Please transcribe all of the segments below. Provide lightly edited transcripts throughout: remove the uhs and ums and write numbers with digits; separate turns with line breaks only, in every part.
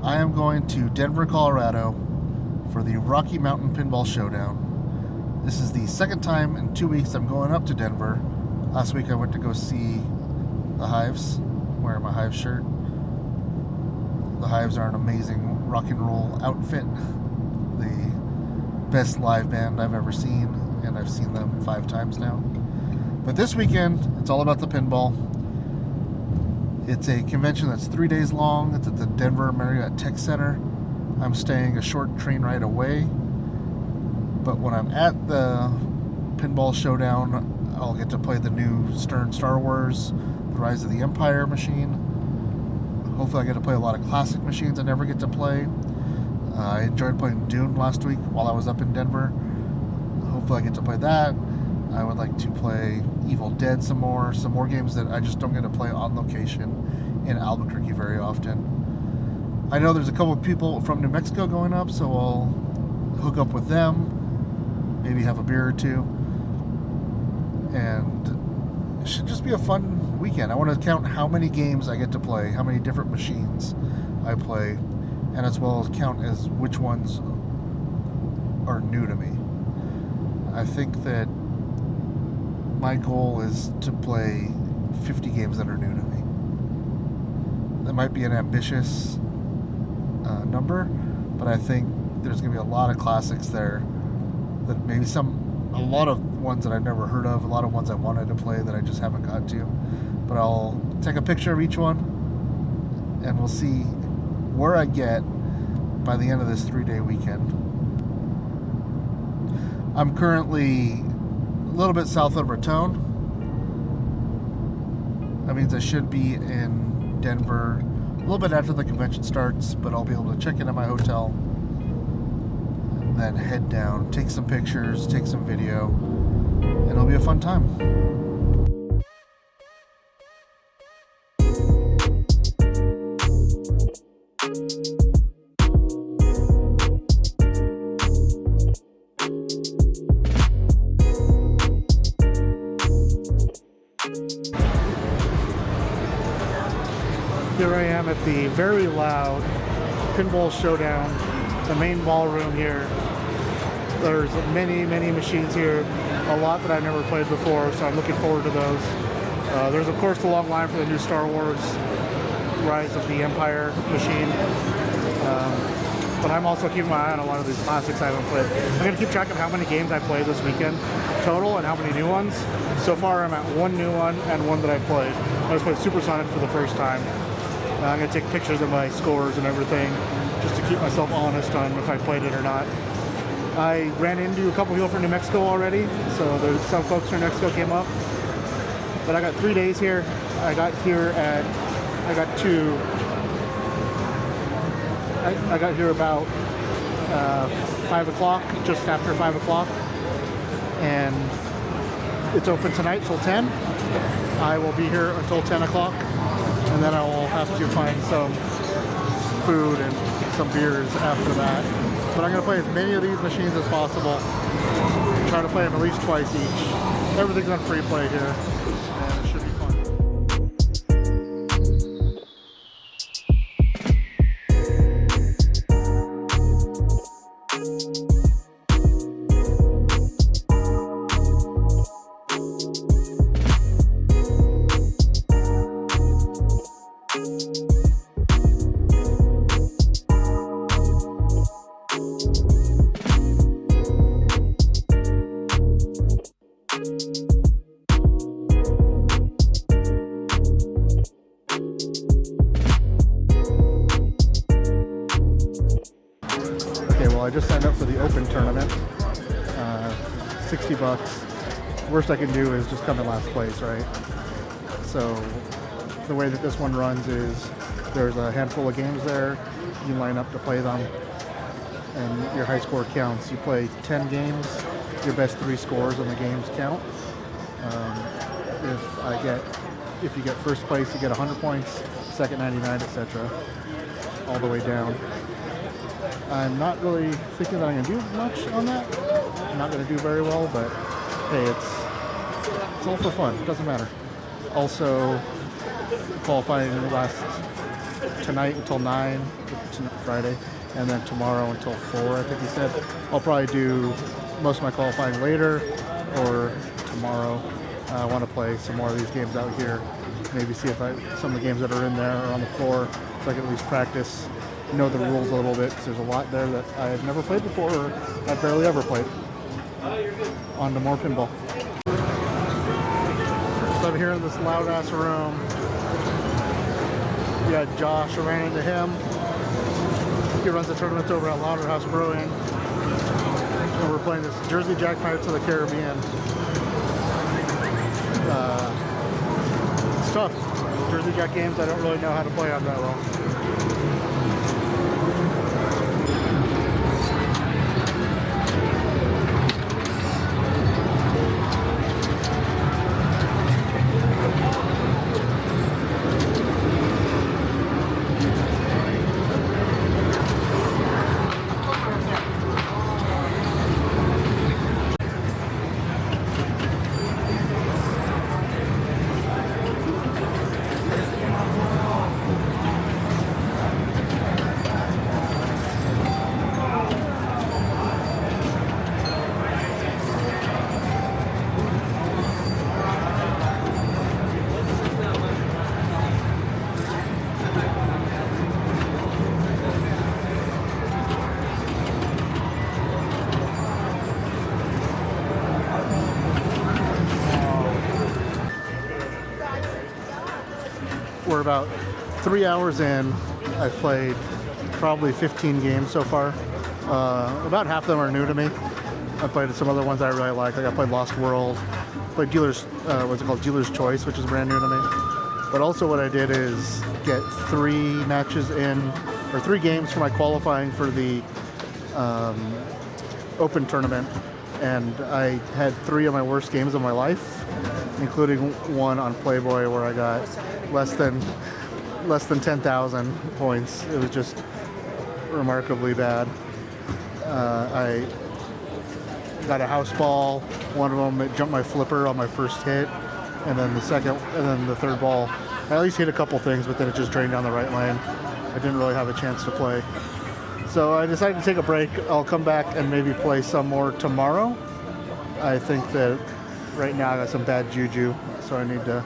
I am going to Denver, Colorado for the Rocky Mountain Pinball Showdown. This is the second time in 2 weeks I'm going up to Denver. Last week I went to go see the Hives. I'm wearing my Hives shirt. The Hives are an amazing rock and roll outfit. The best live band I've ever seen, and I've seen them 5 times now. But this weekend, it's all about the pinball. It's a convention that's 3 days long. It's at the Denver Marriott Tech Center. I'm staying a short train ride away. But when I'm at the Pinball Showdown, I'll get to play the new Stern Star Wars, The Rise of the Empire machine. Hopefully I get to play a lot of classic machines I never get to play. I enjoyed playing Dune last week while I was up in Denver. Hopefully I get to play that. I would like to play Evil Dead some more games that I just don't get to play on location in Albuquerque very often. I know there's a couple of people from New Mexico going up, so I'll hook up with them, maybe have a beer or two, and it should just be a fun weekend. I want to count how many games I get to play, how many different machines I play, and as well as count as which ones are new to me. I think that my goal is to play 50 games that are new to me. That might be an ambitious number, but I think there's going to be a lot of classics there. That maybe a lot of ones that I've never heard of, a lot of ones I wanted to play that I just haven't got to. But I'll take a picture of each one, and we'll see where I get by the end of this 3-day weekend. I'm currently a little bit south of Raton. That means I should be in Denver a little bit after the convention starts, but I'll be able to check into my hotel and then head down, take some pictures, take some video, and it'll be a fun time. Here I am at the very loud Pinball Showdown, the main ballroom here. There's many machines here, a lot that I've never played before, so I'm looking forward to those. There's of course the long line for the new Star Wars Rise of the Empire machine, but I'm also keeping my eye on a lot of these classics I haven't played. I'm going to keep track of how many games I played this weekend total and how many new ones. So far I'm at 1 new one and 1 that I played. I just played Supersonic for the first time. I'm going to take pictures of my scores and everything just to keep myself honest on if I played it or not. I ran into a couple people from New Mexico already, so there's some folks from New Mexico came up. But I got 3 days here. I got here about 5 o'clock, just after 5 o'clock. And it's open tonight till 10. I will be here until 10 o'clock. And then I will have to find some food and some beers after that. But I'm going to play as many of these machines as possible. Try to play them at least twice each. Everything's on free play here, and it should be fun. I just signed up for the open tournament, $60. Worst I can do is just come in last place, right? So the way that this one runs is there's a handful of games there, you line up to play them, and your high score counts. You play 10 games, your best 3 scores in the games count. If you get first place, you get 100 points, second 99, etc., all the way down. I'm not really thinking that I'm going to do much on that. I'm not going to do very well, but hey, it's all for fun. It doesn't matter. Also, qualifying in the last tonight until 9, Friday, and then tomorrow until 4, I think he said. I'll probably do most of my qualifying later or tomorrow. I want to play some more of these games out here. Maybe see if some of the games that are in there are on the floor, so I can at least practice, know the rules a little bit, because there's a lot there that I've never played before, or I've barely ever played. On to more pinball. So I'm here in this loud ass room. We got Josh, I ran into him. He runs the tournaments over at Louder House Brewing. And we're playing this Jersey Jack Pirates of the Caribbean. It's tough. Jersey Jack games I don't really know how to play on that well. We're about 3 hours in. I've played probably 15 games so far. About half of them are new to me. I played some other ones I really like. Like I played Lost World, played Dealer's, what's it called, Dealer's Choice, which is brand new to me. But also what I did is get 3 matches in, or 3 games for my qualifying for the Open tournament. And I had 3 of my worst games of my life, including one on Playboy where I got less than 10,000 points. It was just remarkably bad. I got a house ball. One of them, it jumped my flipper on my first hit, and then the third ball, I at least hit a couple things, but then it just drained down the right lane. I didn't really have a chance to play. So I decided to take a break. I'll come back and maybe play some more tomorrow. I think that right now I got some bad juju, so I need to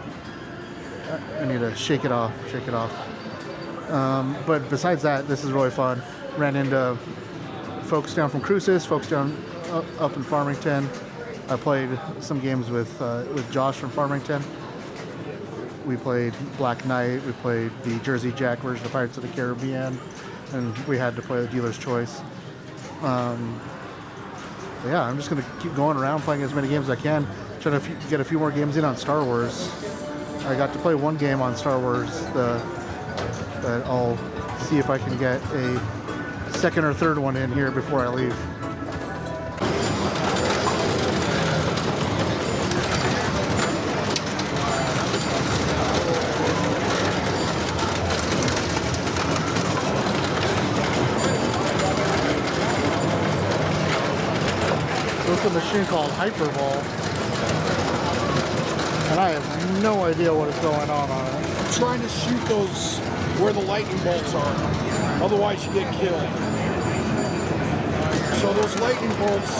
shake it off. But besides that, this is really fun. Ran into folks down from Cruces, folks down up in Farmington. I played some games with Josh from Farmington. We played Black Knight. We played the Jersey Jack version of Pirates of the Caribbean, and we had to play the Dealer's Choice. Yeah, I'm just gonna keep going around playing as many games as I can. Try to get a few more games in on Star Wars. I got to play one game on Star Wars that I'll see if I can get a second or third one in here before I leave. So it's a machine called Hyperball. And I have no idea what is going on it.
I'm trying to shoot those where the lightning bolts are. Otherwise you get killed. So those lightning bolts,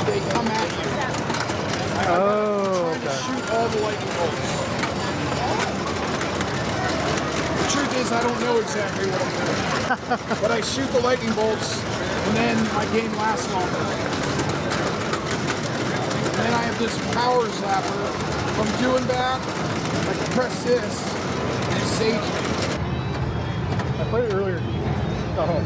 they come at you. I'm trying to shoot all the lightning bolts. The truth is I don't know exactly what I'm doing. But I shoot the lightning bolts and then my game lasts longer. And then I have this power zapper. If I'm doing that, I can press this, and it saves me.
I played it earlier. Oh.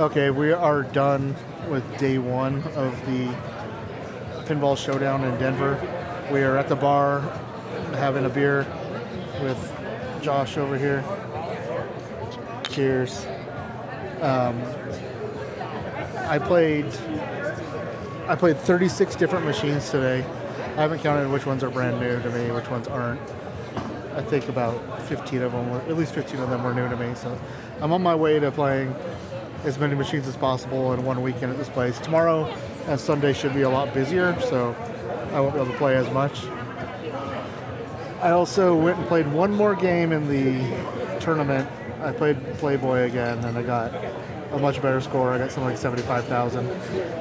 Okay, we are done with day one of the Pinball Showdown in Denver. We are at the bar having a beer with Josh over here. Cheers. I played 36 different machines today. I haven't counted which ones are brand new to me, which ones aren't. I think about 15 of them, at least 15 of them were new to me. So I'm on my way to playing as many machines as possible in one weekend at this place. Tomorrow and Sunday should be a lot busier, so I won't be able to play as much. I also went and played one more game in the tournament. I played Playboy again, and I got a much better score. I got something like 75,000.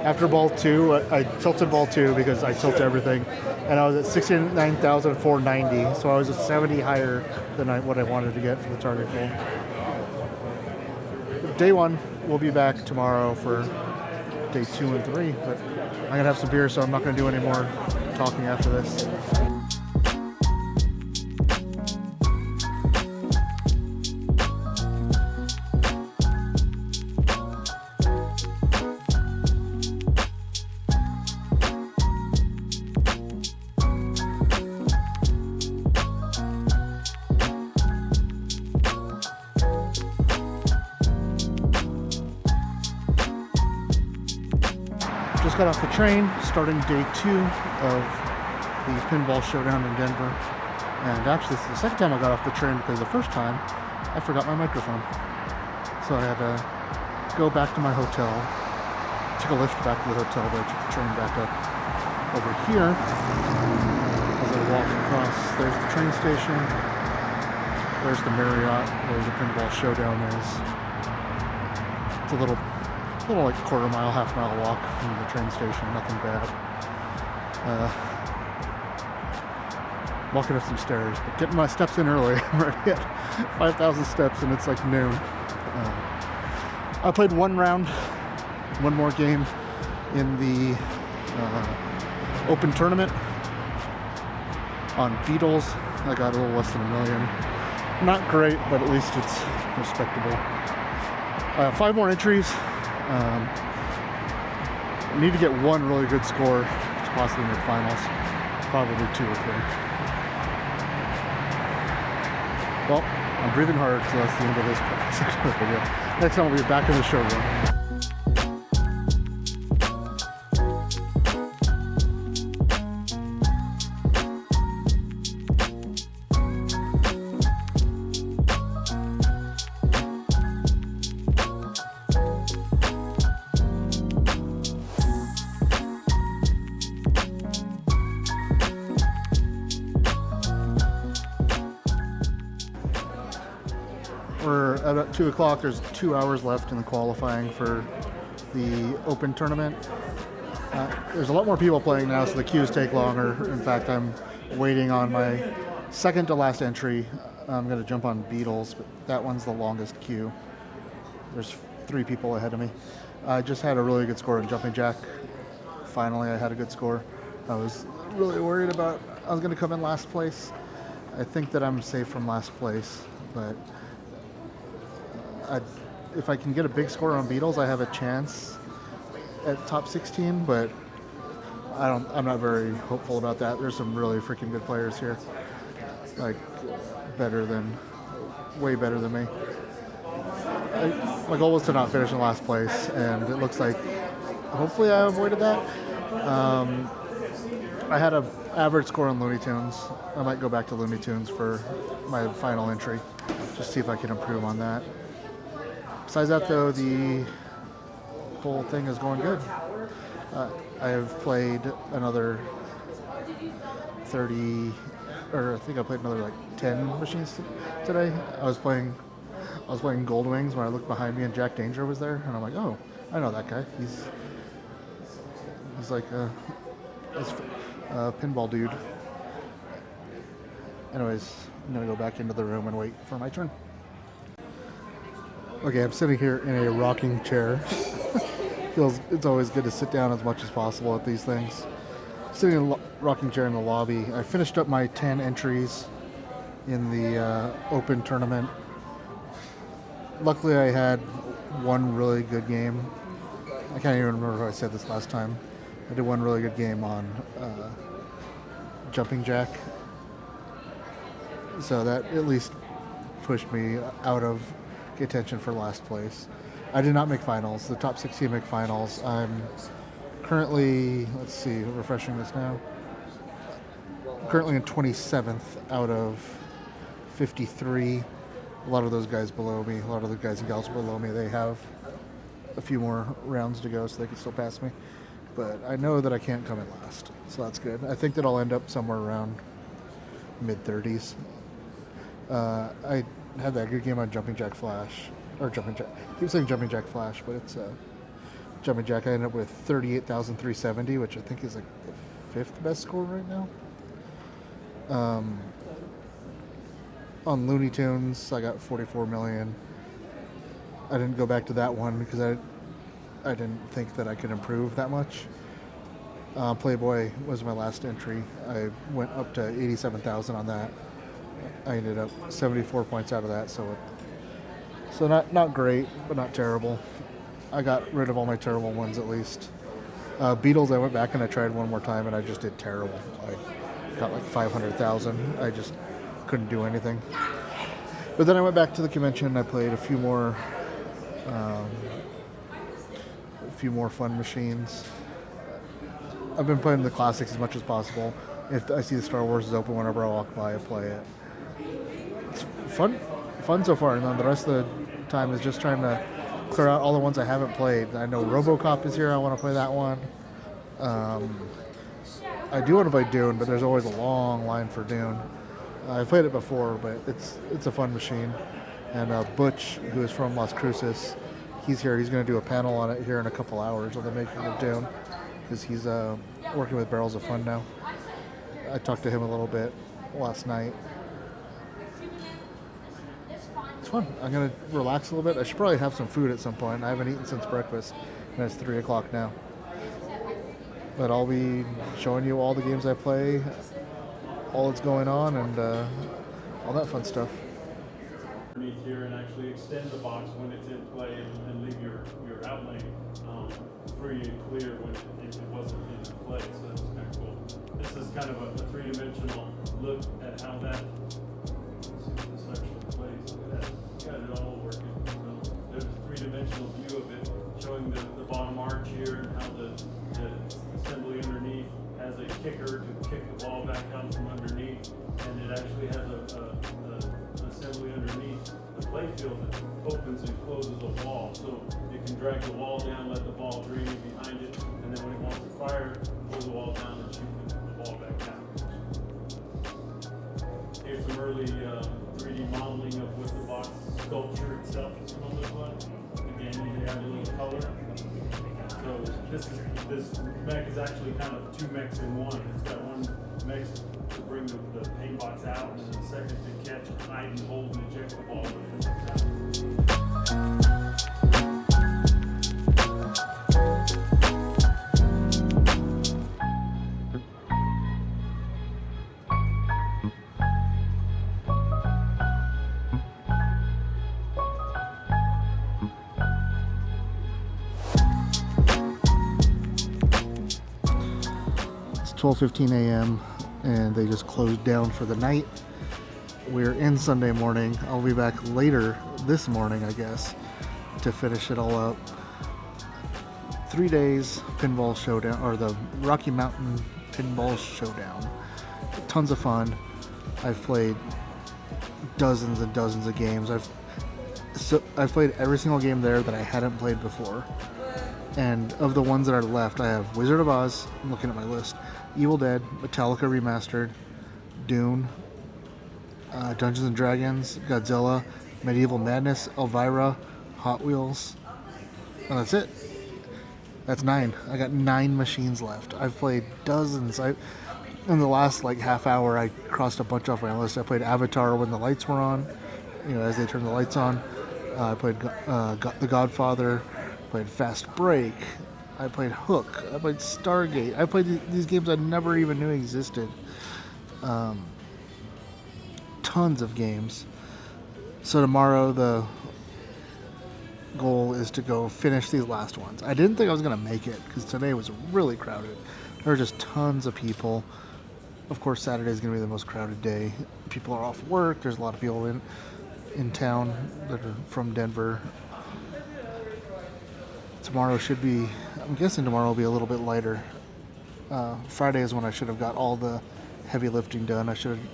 After ball 2, I tilted ball 2 because I tilt everything, and I was at 69,490, so I was at 70 higher than what I wanted to get for the target goal. Day 1, we'll be back tomorrow for day 2 and 3, but I'm gonna have some beer, so I'm not gonna do any more talking after this. Just got off the train, starting day 2 of the Pinball Showdown in Denver. And actually, this is the second time I got off the train because the first time I forgot my microphone. So I had to go back to my hotel, took a lift back to the hotel, but I took the train back up over here. As I walk across, there's the train station, there's the Marriott where the Pinball Showdown is. It's a little like quarter-mile, half-mile walk from the train station, nothing bad. Walking up some stairs, but getting my steps in early. I'm already at 5,000 steps and it's like noon. I played one round, one more game in the open tournament on Beatles. I got a little less than $1 million. Not great, but at least it's respectable. 5 more entries. I need to get one really good score to possibly make finals. Probably 2 or 3. Well, I'm breathing hard, so that's the end of this section of the video. Next time we'll be back in the showroom. We're at about 2 o'clock. There's 2 hours left in the qualifying for the open tournament. There's a lot more people playing now, so the queues take longer. In fact, I'm waiting on my second to last entry. I'm going to jump on Beatles, but that one's the longest queue. There's 3 people ahead of me. I just had a really good score in Jumping Jack. Finally, I had a good score. I was really worried about I was going to come in last place. I think that I'm safe from last place, but if I can get a big score on Beatles, I have a chance at top 16, but I'm not very hopeful about that. There's some really freaking good players here, like way better than me. My goal was to not finish in last place, and it looks like hopefully I avoided that. I had an average score on Looney Tunes. I might go back to Looney Tunes for my final entry, just see if I can improve on that. Besides that, though, the whole thing is going good. I have played another 30, or I think I played another like 10 machines today. I was playing Gold Wings when I looked behind me and Jack Danger was there, and I'm like, oh, I know that guy. He's like a pinball dude. Anyways, I'm gonna go back into the room and wait for my turn. Okay, I'm sitting here in a rocking chair. It's always good to sit down as much as possible at these things. Sitting in a rocking chair in the lobby. I finished up my 10 entries in the open tournament. Luckily, I had one really good game. I can't even remember if I said this last time. I did one really good game on jumping jack. So that at least pushed me out of contention for last place. I did not make finals. The top 16 make finals. I'm currently, let's see, refreshing this now. Currently in 27th out of 53. A lot of those guys below me, a lot of the guys and gals below me, they have a few more rounds to go, so they can still pass me. But I know that I can't come in last, so that's good. I think that I'll end up somewhere around mid-30s. I had that good game on Jumping Jack Flash, or Jumping Jack. I keep saying Jumping Jack Flash, but it's Jumping Jack. I ended up with 38,370, which I think is like the fifth best score right now. On Looney Tunes, I got 44 million. I didn't go back to that one because I didn't think that I could improve that much. Playboy was my last entry. I went up to 87,000 on that. I ended up 74 points out of that, so not great, but not terrible. I got rid of all my terrible ones at least. Beatles, I went back and I tried one more time, and I just did terrible. I got like 500,000. I just couldn't do anything. But then I went back to the convention. I played a few more fun machines. I've been playing the classics as much as possible. If I see the Star Wars is open, whenever I walk by, I play it. It's fun so far, and then the rest of the time is just trying to clear out all the ones I haven't played. I know RoboCop is here. I want to play that one. I do want to play Dune, but there's always a long line for Dune. I've played it before, but it's a fun machine. And Butch, who is from Las Cruces, he's here. He's going to do a panel on it here in a couple hours on the making of Dune, because he's working with Barrels of Fun now. I talked to him a little bit last night. It's fun. I'm going to relax a little bit. I should probably have some food at some point. I haven't eaten since breakfast, and it's 3 o'clock now. But I'll be showing you all the games I play, all that's going on, and all that fun stuff.
Underneath here and actually extend the box when it's in play and leave your outlay free and clear when if it wasn't in play. So that's kind of cool. This is kind of a three-dimensional look at how that. Let's see if this actually plays. Look at that. Got it all working. So there's a three-dimensional view of it, showing the bottom arch here and how the assembly underneath has a kicker to kick the ball back out from underneath, and it actually has an assembly underneath the playfield that opens and closes a wall, so it can drag the wall down, let the ball drain behind it, and then when it wants to fire, pull the wall down and shoot the ball back out. Here's some early 3D modeling of what the box sculpture itself is going to look like. Again, you add a little color. So this mech is actually kind of two mechs in one. It's got one mech to bring the paint box out, and then the second to catch, hide, and hold, and eject the ball when it comes out.
It's 12:15 a.m. and they just closed down for the night. We're in Sunday morning. I'll be back later this morning, I guess, to finish it all up. 3 days pinball showdown, or the Rocky Mountain Pinball Showdown. Tons of fun. I've played dozens and dozens of games. I've played every single game there that I hadn't played before. And of the ones that are left, I have Wizard of Oz, I'm looking at my list, Evil Dead, Metallica Remastered, Dune, Dungeons and Dragons, Godzilla, Medieval Madness, Elvira, Hot Wheels, and that's it. That's 9. I got 9 machines left. I've played dozens. In the last half hour, I crossed a bunch off my list. I played Avatar when the lights were on, as they turned the lights on. I played The Godfather. Played Fast Break. I played Hook. I played Stargate. I played these games I never even knew existed. Tons of games. So tomorrow the goal is to go finish these last ones. I didn't think I was going to make it because today was really crowded. There were just tons of people. Of course, Saturday is going to be the most crowded day. People are off work. There's a lot of people in town that are from Denver. Tomorrow should be, I'm guessing tomorrow will be a little bit lighter. Friday is when I should have got all the heavy lifting done. I should have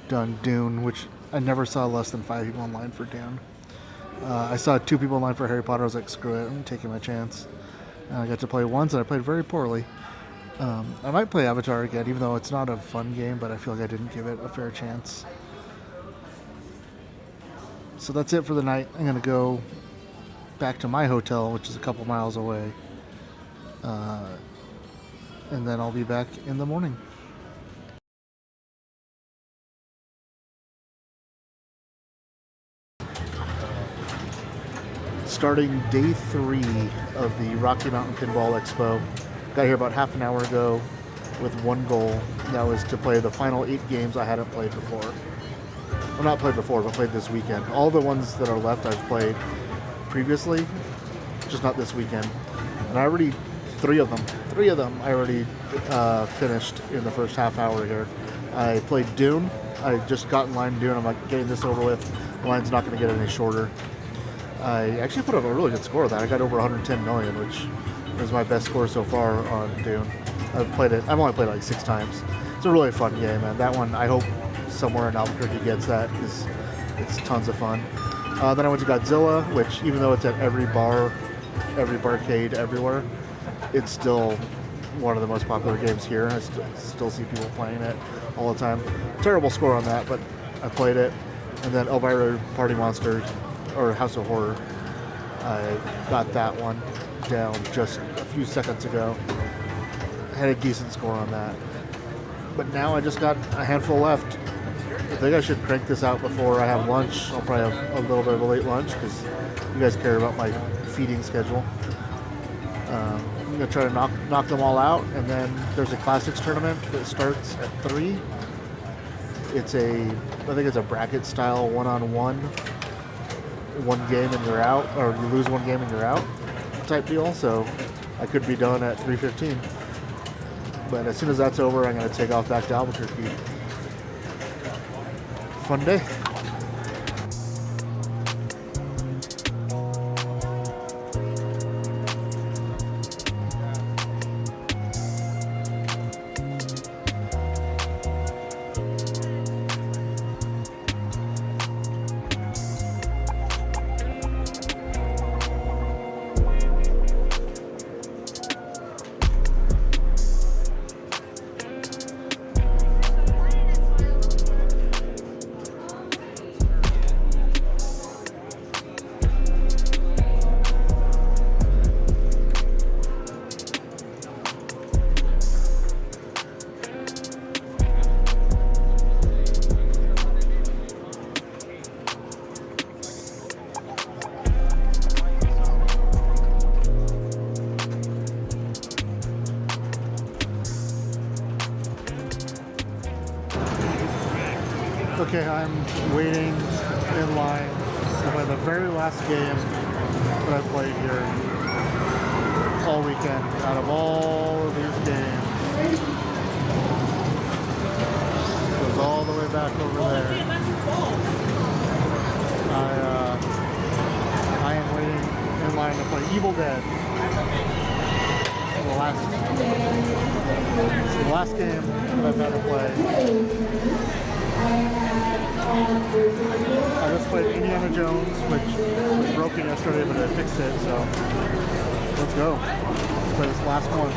done Dune, which I never saw less than 5 people in line for Dune. I saw 2 people in line for Harry Potter. I was like, screw it, I'm taking my chance. I got to play once, and I played very poorly. I might play Avatar again, even though it's not a fun game, but I feel like I didn't give it a fair chance. So that's it for the night. I'm going to go back to my hotel, which is a couple miles away. And then I'll be back in the morning. Starting day 3 of the Rocky Mountain Pinball Expo. Got here about half an hour ago with one goal. That was to play the final 8 games I hadn't played before. Well, not played before, but played this weekend. All the ones that are left I've played previously, just not this weekend. And I already, 3 of them I already finished in the first half hour here. I played Dune. I just got in line Dune. I'm like, getting this over with. The line's not going to get any shorter. I actually put up a really good score with that. I got over 110 million, which is my best score so far on Dune. I've only played it like 6 times. It's a really fun game, and that one, I hope somewhere in Albuquerque gets that, because it's tons of fun. Then I went to Godzilla, which even though it's at every bar, every barcade, everywhere, it's still one of the most popular games here. I still see people playing it all the time. Terrible score on that, but I played it. And then Elvira Party Monster, or House of Horror, I got that one down just a few seconds ago. Had a decent score on that. But now I just got a handful left. I think I should crank this out before I have lunch. I'll probably have a little bit of a late lunch because you guys care about my feeding schedule. I'm going to try to knock them all out, and then there's a Classics tournament that starts at 3. I think it's a bracket style one-on-one. One game and you're out, or you lose one game and you're out type deal, so I could be done at 3:15. But as soon as that's over, I'm going to take off back to Albuquerque. Fun day. Okay, I'm waiting in line to play the very last game that I played here all weekend. Out of all of these games, it goes all the way back over there. I am waiting in line to play Evil Dead. It's the last game that I've had to play. I just played Indiana Jones, which was broken yesterday, but I fixed it, so let's go. Let's play this last one.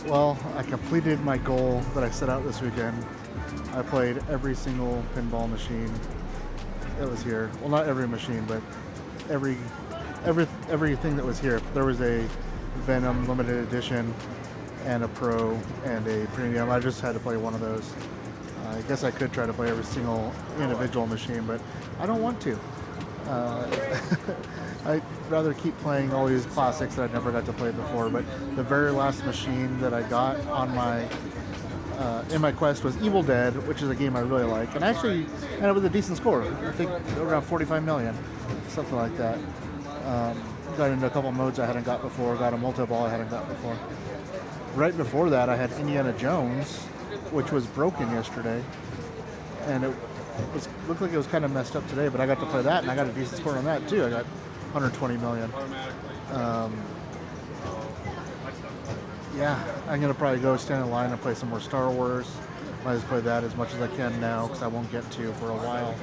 Well, I completed my goal that I set out this weekend. I played every single pinball machine that was here. Well, not every machine, but every everything that was here. If there was a Venom limited edition and a Pro and a Premium, I just had to play one of those. I guess I could try to play every single individual machine, but I don't want to. I'd rather keep playing all these classics that I never got to play before. But the very last machine that I got on my in my quest was Evil Dead, which is a game I really like, and I actually ended up with a decent score. I think around 45 million, something like that. Got into a couple modes I hadn't got before, got a multi-ball I hadn't got before. Right before that, I had Indiana Jones, which was broken yesterday, and it looked like it was kind of messed up today, but I got to play that, and I got a decent score on that too. I got 120 million. Yeah, I'm going to probably go stand in line and play some more Star Wars. Might as well play that as much as I can now, because I won't get to for a while.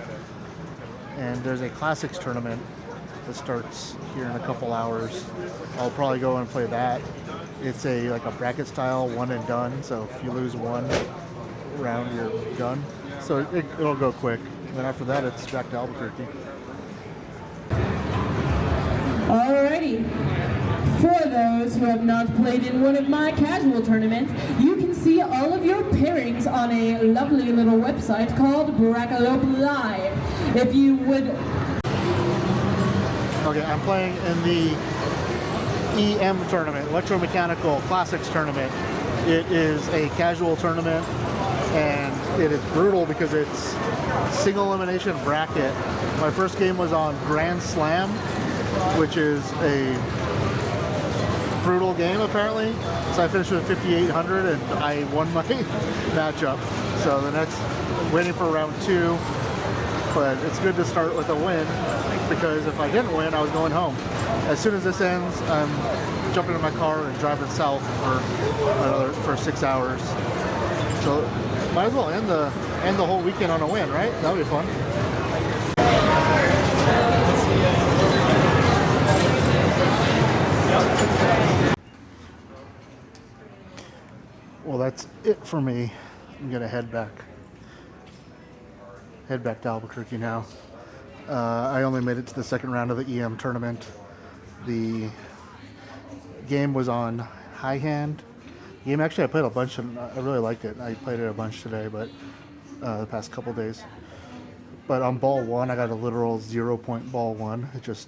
And there's a Classics tournament that starts here in a couple hours. I'll probably go and play that. It's like a bracket style, one and done, so if you lose one round, you're done. So it'll go quick. And then after that, it's back to Albuquerque.
Alrighty. For those who have not played in one of my casual tournaments, you can see all of your pairings on a lovely little website called Brackalope Live. If you would...
Okay, I'm playing in the EM tournament, Electromechanical Classics tournament. It is a casual tournament, and it is brutal because it's single elimination bracket. My first game was on Grand Slam, which is a brutal game apparently. So I finished with 5,800 and I won my matchup. So the next, waiting for round 2, but it's good to start with a win, because if I didn't win, I was going home. As soon as this ends, I'm jumping in my car and driving south for 6 hours. So might as well end the whole weekend on a win, right? That'll be fun. Well, that's it for me. I'm gonna head back to Albuquerque now. I only made it to the second round of the EM tournament. The game was on high hand. The game, actually, I played a bunch and I really liked it. I played it a bunch today, but the past couple days. But on ball 1, I got a literal 0-point ball 1. It just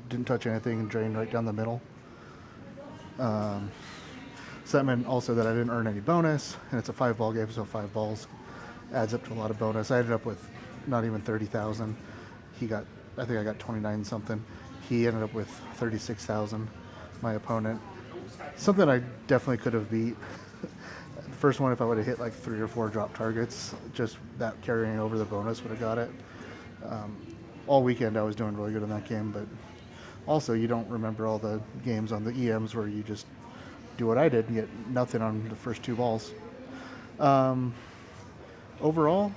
didn't touch anything and drained right down the middle. So that meant also that I didn't earn any bonus, and it's a 5-ball game, so 5 balls adds up to a lot of bonus. I ended up with not even 30,000. I think I got 29 something. He ended up with 36,000, my opponent. Something I definitely could have beat. The first one, if I would have hit like 3 or 4 drop targets, just that carrying over the bonus would have got it. All weekend I was doing really good in that game, but also you don't remember all the games on the EMs where you just do what I did and get nothing on the first 2 balls. Overall,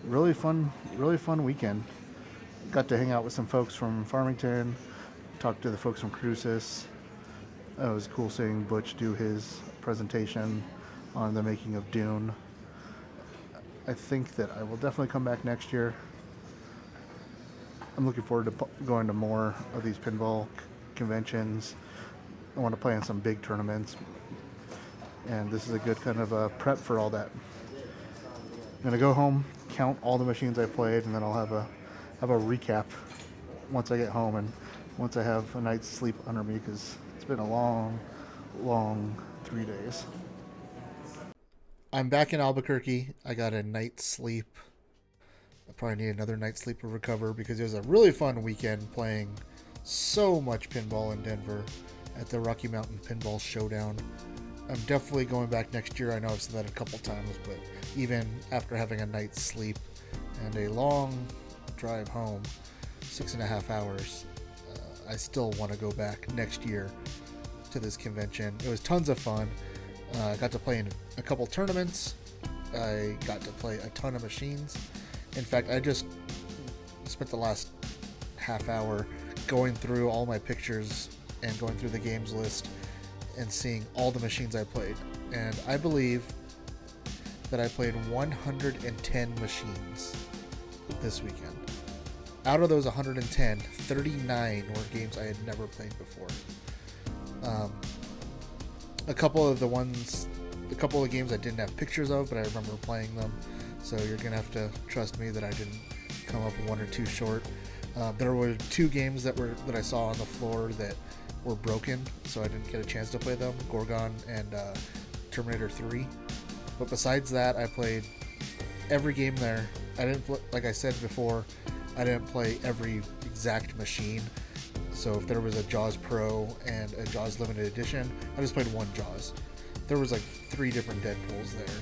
really fun weekend. Got to hang out with some folks from Farmington, talked to the folks from Cruces. It was cool seeing Butch do his presentation on the making of Dune. I think that I will definitely come back next year. I'm looking forward to going to more of these pinball conventions. I want to play in some big tournaments, and this is a good kind of a prep for all that. I'm gonna go home, count all the machines I played, and then I'll have a recap once I get home and once I have a night's sleep under me, because it's been a long 3 days. I'm back in Albuquerque. I got a night's sleep. I probably need another night's sleep to recover, because it was a really fun weekend playing so much pinball in Denver at the Rocky Mountain Pinball Showdown. I'm definitely going back next year. I know I've said that a couple times, but even after having a night's sleep and a long drive home, 6.5 hours, I still want to go back next year to this convention. It was tons of fun. I got to play in a couple tournaments. I got to play a ton of machines. In fact, I just spent the last half hour going through all my pictures and going through the games list and seeing all the machines I played. And I believe that I played 110 machines this weekend. out of those 110, 39 were games I had never played before. A couple of the games I didn't have pictures of, but I remember playing them. So you're gonna have to trust me that I didn't come up one or two short. There were 2 games that I saw on the floor that were broken, so I didn't get a chance to play them: Gorgon and Terminator 3. But besides that, I played every game there. I didn't like I said before, I didn't play every exact machine. So if there was a Jaws Pro and a Jaws Limited Edition, I just played one Jaws. There was like 3 different Deadpools there,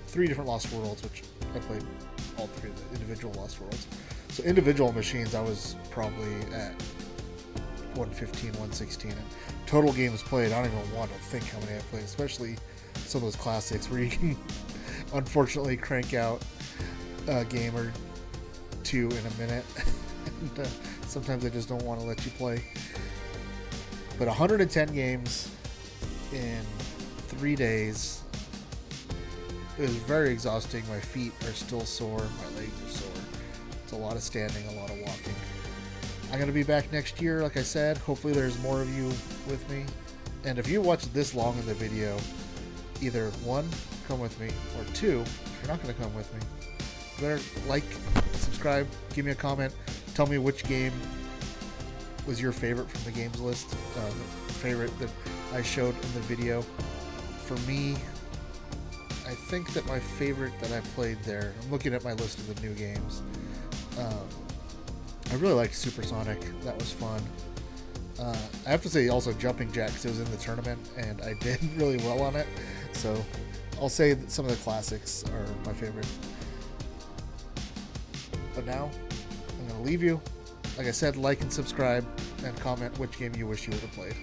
3 different Lost Worlds, which I played all 3 of the individual Lost Worlds. So individual machines, I was probably at 115, 116. And total games played, I don't even want to think how many I played, especially some of those classics where you can unfortunately crank out a game or 2 in a minute. And, sometimes they just don't want to let you play. But 110 games in 3 days. It was very exhausting. My feet are still sore. My legs are sore. It's a lot of standing, a lot of walking. I'm going to be back next year, like I said. Hopefully there's more of you with me. And if you watched this long in the video, either 1, come with me, or 2, if you're not going to come with me, better like, subscribe, give me a comment. Tell me which game was your favorite from the games list, the favorite that I showed in the video. For me, I think that my favorite that I played there, I'm looking at my list of the new games. I really liked Supersonic. That was fun. I have to say also Jumping Jack, because it was in the tournament and I did really well on it. So I'll say that some of the classics are my favorite. But now I'm going to leave you. Like I said, like and subscribe and comment which game you wish you would have played.